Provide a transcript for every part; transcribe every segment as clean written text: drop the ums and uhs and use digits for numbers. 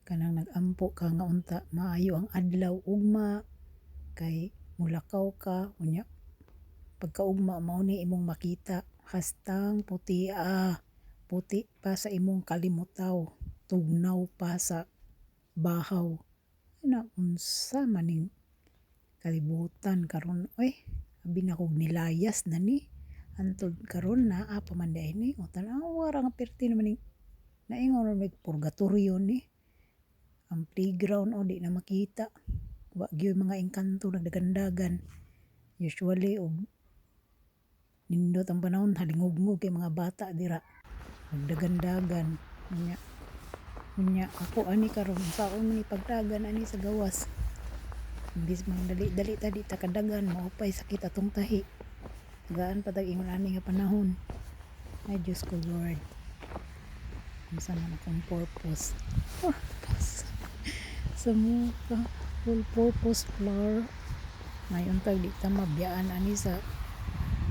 kanang nagampo ka nga unta maayo ang adlaw ugma kay mulakaw ka unya pagkaugma mao ni imong makita hastang puti pa sa imong kalimutaw, tugnaw pa sa bahaw. Na unsa maning kalibutan karon oy, abi na kog nilayas na ni. Antod karon naa pa man ni o tanawa ra nga perti naman ning naingon ra may purgatorio ni. Ang playground o di na makita. Wa gyud mga engkanto nagdagandagan. Usually og nindot ang panahon halingugngog kay mga bata dira. Nagdagandagan. Unya ako ani karon saon man ipagdagan ani sa gawas. Imbis man dali-dali ta di ta kadagan maupay sakit atong tahi. Gaan pa tag ingon ani nga panahon. Ay Diyos ko Lord. Unsa man akong purpose. Sa muka full purpose flower. Ngayon tag di ta mabiyaan ani sa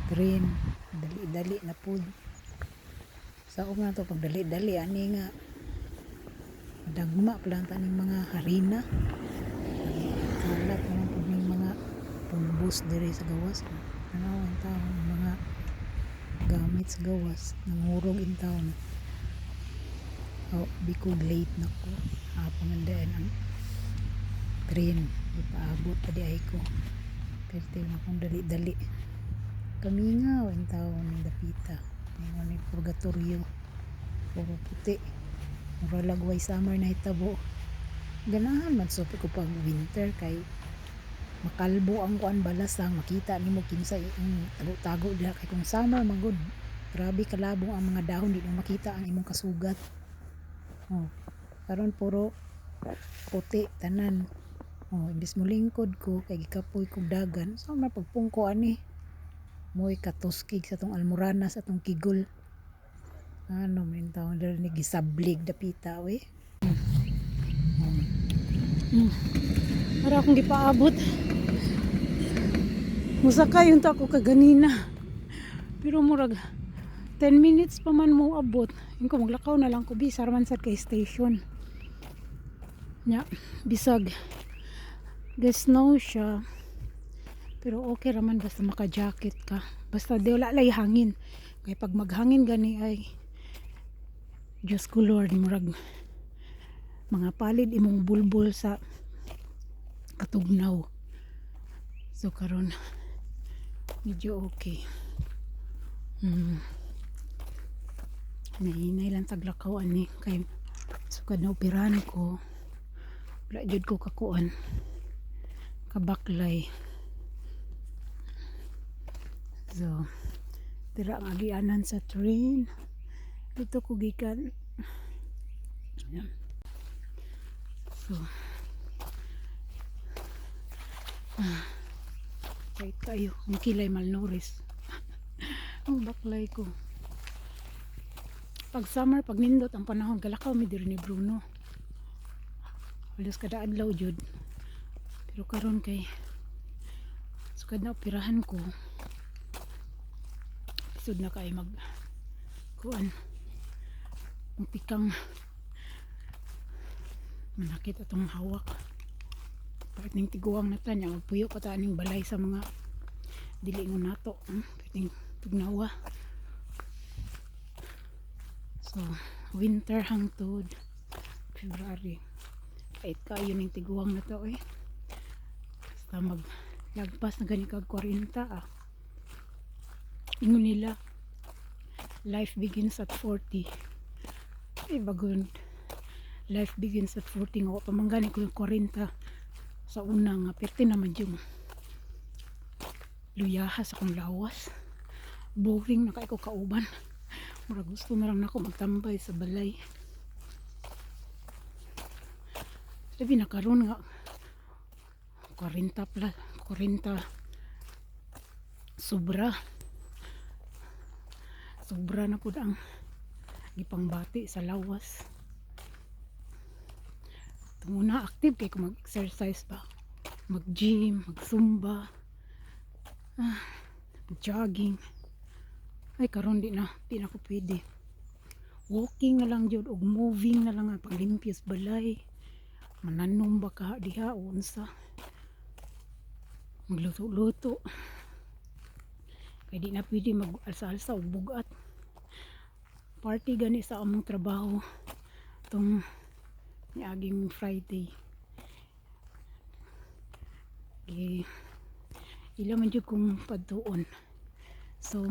train. Dali-dali na pud. Sa na to pag dali-dali ani nga dagma pa lang taning mga harina. Kalat na lang pud ning mga pulbos diri sa gawas. Ano ang taon mga gamit sa gawas nangurog in town. Bikog late na ko. Pangandaan ang train. Di paabot pa di ay ko. Pero na akong dali-dali. Kamingaw in town ng dapita. Ngayon ay purgatorio. Puro puti. Mura lagway summer na hitabo. Ganahan man so ko pag winter kay makalbo ang kuan balasang makita nimo kinsa tago-tago diha kay kung summer magud grabe kalabong ang mga dahon di mo makita ang imong kasugat. Karon puro puti tanan. Imbis mo lingkod ko kay gikapoy kog dagan so man pagpungko ani moy katuskig sa tong almoranas atong kigol. Ano man taon diri ni gisablig dapita we. Para akong gipaabot. Musakay yung ako kaganina. Pero murag 10 minutes pa man mo abot. Yung ko maglakaw na lang ko bisar man sad kay station. Nya bisag snow siya. Pero okay raman basta maka-jacket ka. Basta di wala lay hangin. Kay pag maghangin gani ay Diyos ko Lord murag mga palid imong bulbul sa katugnaw. So karon medyo okay. Nahinay lang taglakaw ani kay sukad na operahan ko. Wala jud ko kakuan kabaklay. So tira ang agianan sa train. Dito ko gikan. So kahit kayo ang kilay malnourished. Ang baklay ko pag summer pag nindot ang panahon galakaw mi diri ni Bruno halos kada adlaw jud. Pero karon kay sukad na operahan ko isod na kay mag kuan pikang manakit atong hawak kahit ning tiguang na tanya magpuyo pa ta ning balay sa mga dili mo nato kating tugnawa. So winter hangtod February kahit kayo ning tiguang na to basta maglagpas na gani kag 40 ingon nila life begins at 40 bagon life begins at 40 nga pamanggani ko yung 40 sa una nga perti naman yung luyaha sa akong lawas boring na kay ko kauban mura gusto na lang ako magtambay sa balay. Sabi na karon nga 40 plus 40 sobra na po ang ipangbati sa lawas. Muna active kay kung mag-exercise ba, mag-gym, mag-zumba, mag-jogging. Ay karon di na ko pwede. Walking na lang jud og moving na lang paglimpyo sa balay. Mananom ba ka diha o unsa? Magluto-luto. Kaya di na pwede mag-alsa-alsa o bugat. Party gani sa among trabaho. Itong niaging Friday. Ila man jud kong padtuon. So,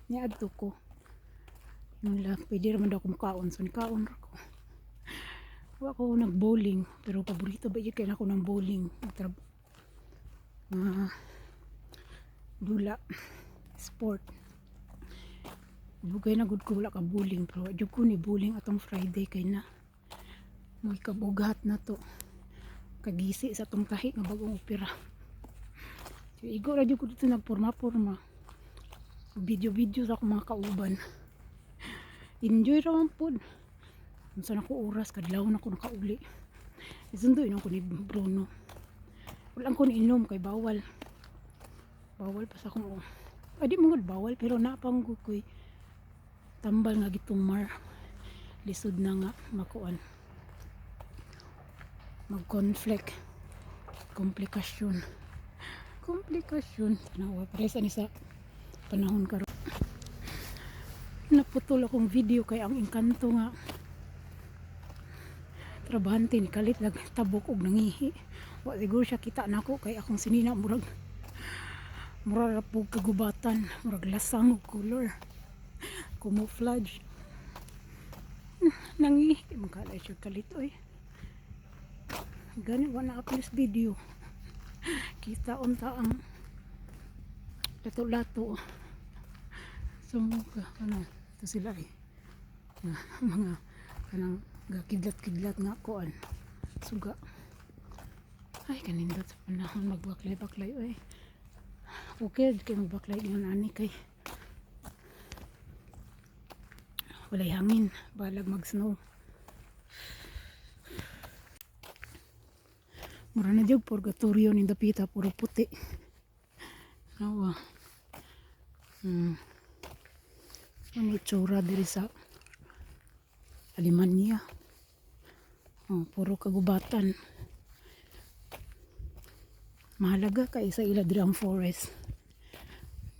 niadto ko. Nula, pwede naman daw akong kaon. So, nikaon ra ko. Wa ko nag-bowling. Pero paborito ba yun kaya ako ng bowling. Dula. Sport. Bugay na good ko wala ka bowling. Pero adyo ko ni bowling atong Friday kay na. May kabugat na to. Kagisi sa tong tahi nga bagong opera. So, igo radyo ko dito nagporma-porma. Video-video sa akong mga kauban. Enjoy raman po. Unsa na ko oras, kadlaw na ko nakauli. Isunduin ako ni Bruno. Walang ko inom kay bawal. Bawal pa sa akong di mo bawal pero napanggo ko'y tambal nga gitumar. Lisod na nga makuan. Mag-conflict. Komplikasyon. Tanawa. Pares ani sa panahon karon. Naputol akong video kay ang engkanto nga trabahante ni kalit lag tabok og nangihi. Wa siguro siya kita nako kay akong sinina murag pug kagubatan, murag lasang og color. Camouflage. Nangihi man kala siya kalit oy. Gani wa na upload video. Kita unta ang lato-lato. Sumuka ano ito sila eh. Mga kanang kidlat-kidlat nga kuan. Suga. Ay kanindot sa panahon magbaklay-baklay oy. Okay, kay magbaklay nga ani kay walay hangin, balag mag-snow. Mura na jug purgatorio ni dapita puro puti. Nawa. Ano itsura diri sa Alemania. Puro kagubatan. Mahalaga kay sa ila diri ang forest.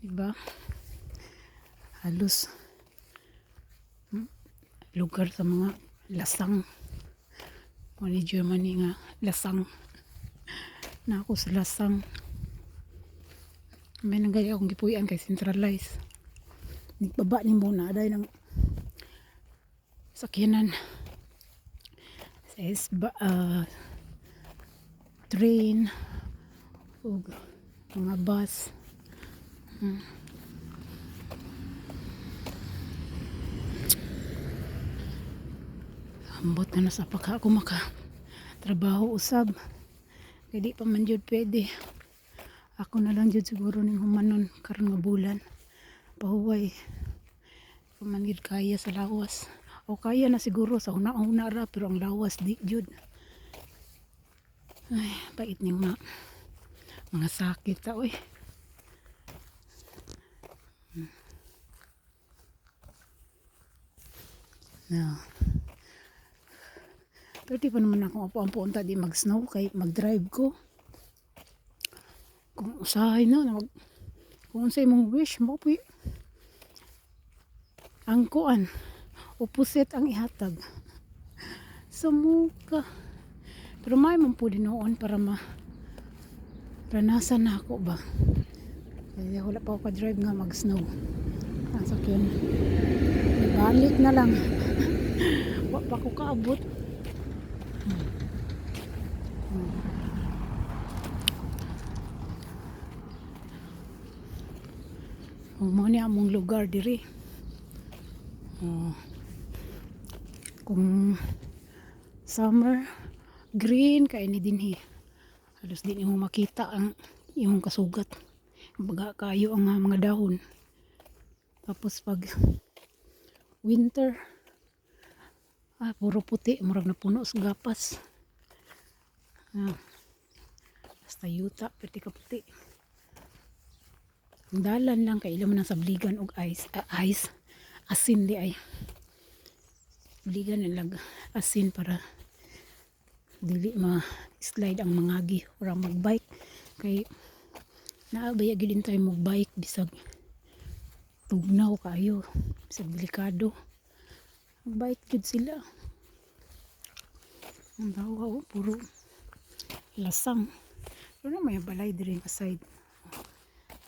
Diba? Halos lugar sa mga lasang. Wali Germany nga lasang. Na ako sa lasang. May nagaya akong gipuyan kay centralize. Nagbaba ni mo na aday ng sakyanan sa train o mga bus. Ambot na sa pagka ako trabaho usab kaya di pa man jud pwede. Ako na lang jud siguro ning humanon karon nga bulan pahuway pamangid kaya sa lawas o kaya na siguro sa una ra pero ang lawas di jud. Ay pait ning mga sakit ta oy. No. Pero di pa naman akong apo-ampo unta di mag-snow kay mag-drive ko. Kung usahay na kung unsay mong wish mo ang kuan opposite ang ihatag sa muka. Pero may man po din noon para ranasan na ako ba. Kaya wala pa ako ka-drive nga mag-snow. Ang sakyan. Balik na lang. Wala pa ako kaabot. Mo ni among lugar diri. Kung summer green kay ni dinhi. Halos din mo makita ang imong kasugat. Baga kayo ang mga dahon. Tapos pag winter puro puti, murag na puno sa gapas. Basta yuta, pwede ka puti. Dalan lang kay ilang man sa bligan og ice, asin di ay. Bligan nilag asin para dili ma-slide ang mangagi orang magbike kay naabaya gid tayo magbike bisag tugnaw kayo bisag delikado magbike gid sila ang dawa puro lasang pero may balay diri nga side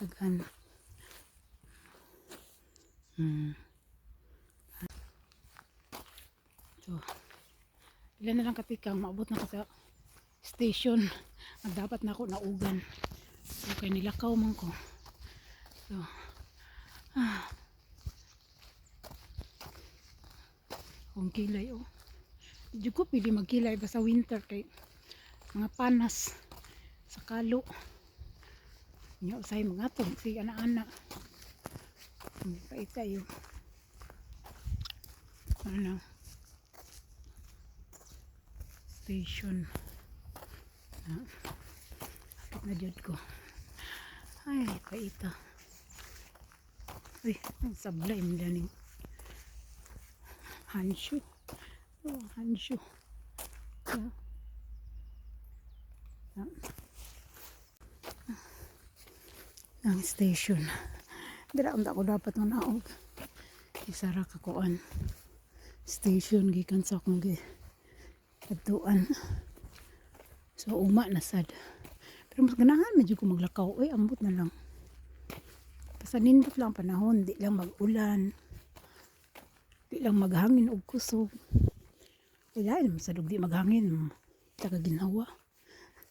daghan so ilan na lang katikang maabot na ko sa station ang dapat na ako naugan so kay nilakaw man ko so kung kilay di ko pili magkilay ba sa winter kay mga panas sa kalo niya usay mga tong si ana-ana hindi pa itayo ano station akit na dyan ko ay paita uy ang sablay nila ning hanshu hanshu ang station dira ang ako dapat manaog isara kakuan station gikan sa akong katuan so uma na sad pero mas ganahan medyo ko maglakaw ambot na lang basta nindot lang panahon di lang mag-ulan di lang maghangin og kusog dahil masadog di maghangin taga ginhawa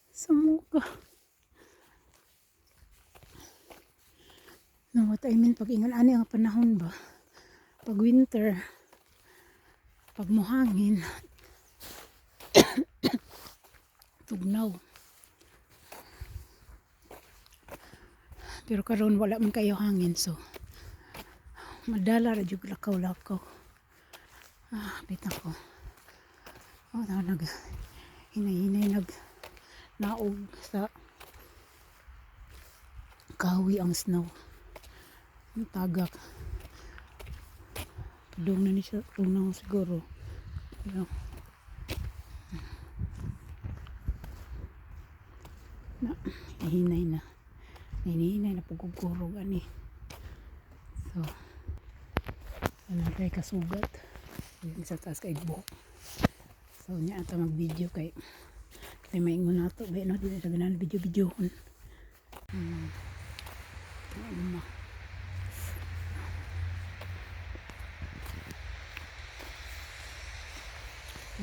sa muka no what I mean pag ingon ani ang panahon ba pag winter pag mohangin tugnaw pero karon wala man kayo hangin so madala ra jud lakaw-lakaw bita ko nag hinay-hinay naog sa kawi ang snow ang tagak padung na ni siya tugnaw siguro hinay na pagkukurog ani so ano kay kasugat sa taas kay buhok so nya ata mag video kay maingon nato ba no dili sa ganan video hon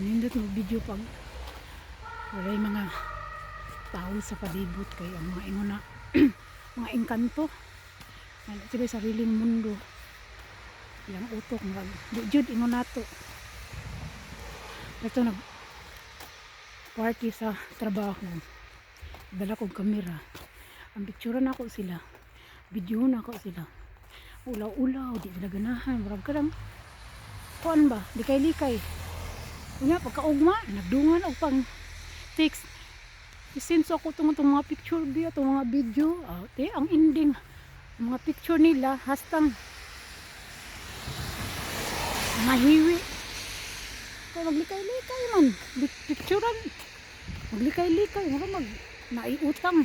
nindot mag video pag walay mga tao sa palibot kay ang mga ingon na mga engkanto sila sariling mundo yang utok di jud ingon nato ito nag party sa trabaho dala kong kamera ang picture na ako sila video na ako sila ulaw-ulaw di sila ganahan marag ka lang kuan ba likay-likay kunya pagkaugma nagdungan og pang text isinso ako itong mga picture biya itong mga video ang ending mga picture nila hastang mahiwi kaya maglikay-likay man picturean maglikay-likay naiutang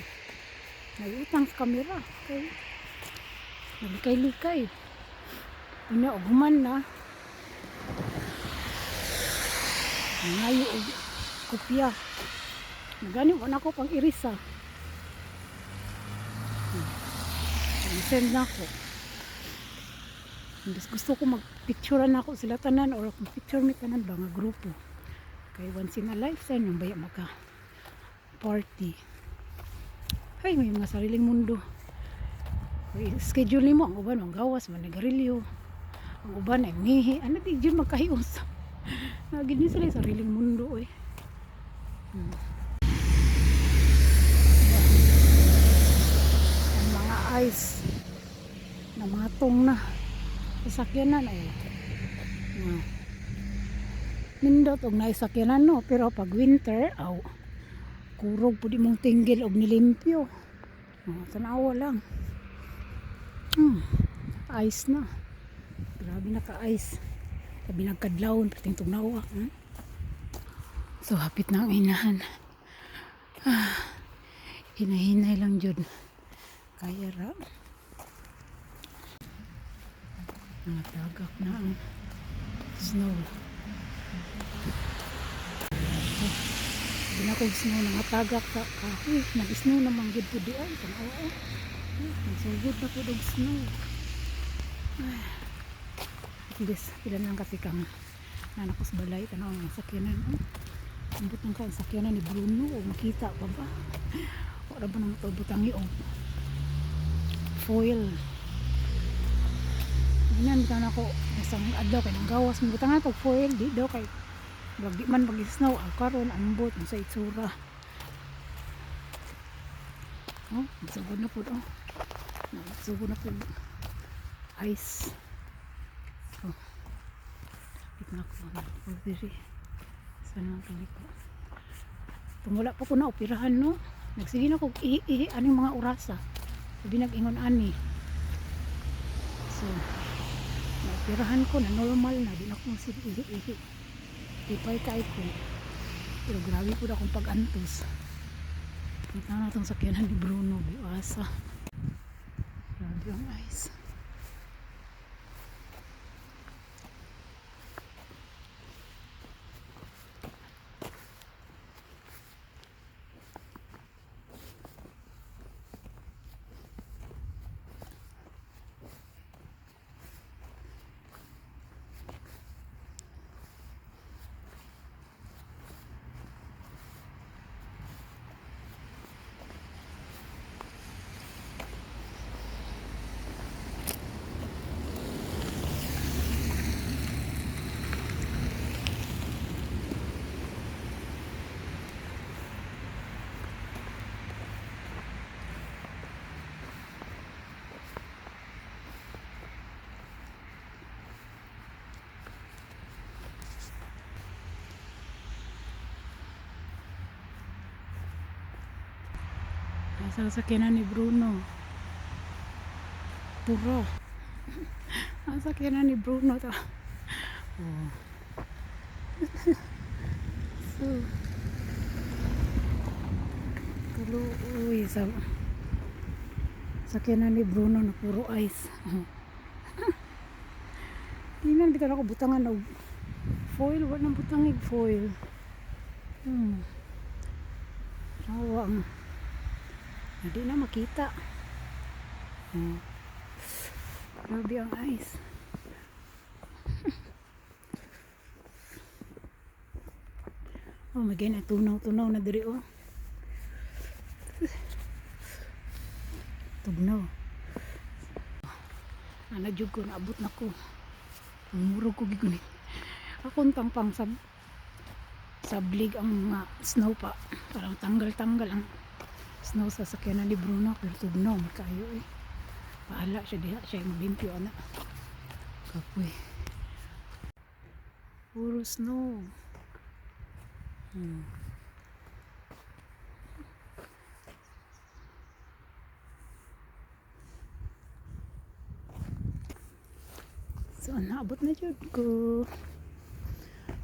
sa kamera okay. Maglikay-likay kunya ugman na ngayo og kopya nagani mo na ako pang irisa send na ako gusto ko magpicturean ako sila tanan or picture mi tanan ba nga grupo kay once in a lifetime yung baya maka party ay may mga sariling mundo schedule nimo ang uban ang gawas manigarilyo ang uban ay mihi ano di dyan magkahios nagid ni sila sariling mundo ang mga ice na mga tong na sasakyanan ay nindot og naisakyanan no pero pag winter kurog pudi mong tinggil og nilimpyo tanawa lang ice na grabe na ka ice sabi nagkadlawon pating tugnawa So hapit na ang inahan. Hinahinay lang jud. Kaya ra. Natagak na ang snow. Binakog snow nangatagak ka kahoy. Nag-snow naman gud po diyan. Tanawa. Nagsugod na po og snow. At least pila lang kasi kang nanakos balay tanaw ang sakyanan. Ambot ng kan sakyanan ni Bruno o makita pa ba? Wala ba nang butangi o foil. Ganyan ka na ko isang adlaw kay nang gawas mo butang pag foil di daw kay wag di man pag snow karon ambot sa itsura. Oh, nagsugod na po nagsugod na po ice. So, ito na ko na diri. Sana kaliko. Tumula pa ko na operahan no. Nagsige na ko ihi aning mga orasa. Sabi nag-ingon ani. So, naoperahan ko na normal na di na ko sige ihi. Tipay kay ko. Pero grabe po akong pag-antos. Kita na itong sakyanan ni Bruno. Biwasa. Grabe ang ice. Nasa sakyanan ni Bruno. Puro. Nasa sakyanan ni Bruno to. Oh. So, kaluoy sa sakyanan ni Bruno na puro ice. Tingnan bitaw ako butangan og foil, wala nang butangig foil. Rawang. Hindi na makita. Grabe ang ice. Oh my God, tunaw na diri oh. Tugnaw. Ana jud ko naabot na ko. Murog ko gigunit. Akong pang sablig ang mga snow pa. Parang tanggal ang snow sa sakyanan ni Bruno. Pero tugnaw kayo eh. Paala siya diha siya maglimpyo ana. Kapoy. Puro snow. So naabot na jud ko.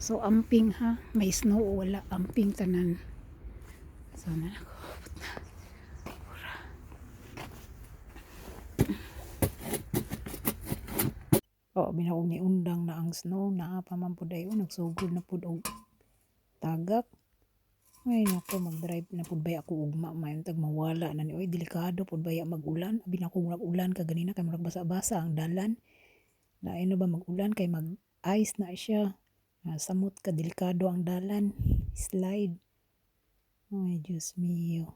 So amping ha, may snow o wala, amping tanan. So na ako abot na. Pura. Oh, binakog ni undang na ang snow na pa man pud ayo nagsugod na pud og tagak. Ay nako mag-drive na pud bay ako ugma mayon tag mawala na ni oy delikado pud baya mag-ulan. Abi nako mag-ulan ka ganina kay murag basa-basa ang dalan. Lain na ba mag-ulan kay mag-ice na siya. Samot ka delikado ang dalan. Slide. Ay Diyos mio.